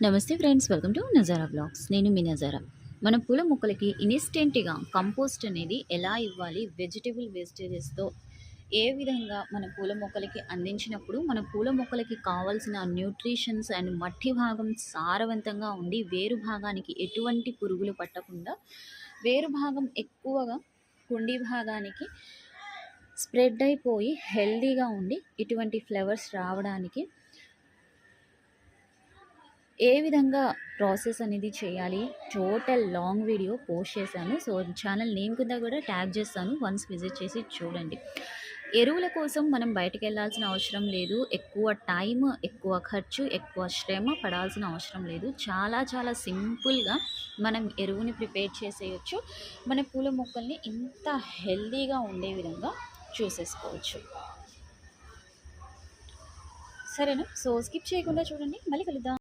నమస్తే friends, welcome to Nazara blogs. నేను మీ నజారా. మన పూల మొక్కలకి ఇన్స్టెంట్గా కంపోస్ట్ అనేది ఎలా ఇవ్వాలి, వెజిటబుల్ వేస్టేజెస్తో ఏ విధంగా మన పూల మొక్కలకి అందించినప్పుడు మన పూల మొక్కలకి కావాల్సిన న్యూట్రిషన్స్ అండ్ మట్టి భాగం సారవంతంగా ఉండి వేరు భాగానికి ఎటువంటి పురుగులు పట్టకుండా వేరు భాగం ఎక్కువగా కుండి భాగానికి స్ప్రెడ్ అయిపోయి హెల్దీగా ఉండి ఇటువంటి ఫ్లవర్స్ రావడానికి ఏ విధంగా ప్రాసెస్ అనేది చేయాలి, టోటల్ లాంగ్ వీడియో పోస్ట్ చేశాను. సో ఛానల్ నేమ్ కింద కూడా ట్యాగ్ చేస్తాను, వన్స్ విజిట్ చేసి చూడండి. ఎరువుల కోసం మనం బయటకు వెళ్ళాల్సిన అవసరం లేదు. ఎక్కువ టైం, ఎక్కువ ఖర్చు, ఎక్కువ శ్రమ పడాల్సిన అవసరం లేదు. చాలా చాలా సింపుల్గా మనం ఎరువుని ప్రిపేర్ చేసేయచ్చు. మన పూల మొక్కల్ని ఇంత హెల్దీగా ఉండే విధంగా చూసేసుకోవచ్చు. సరేనా? సో స్కిప్ చేయకుండా చూడండి. మళ్ళీ కలుద్దాం.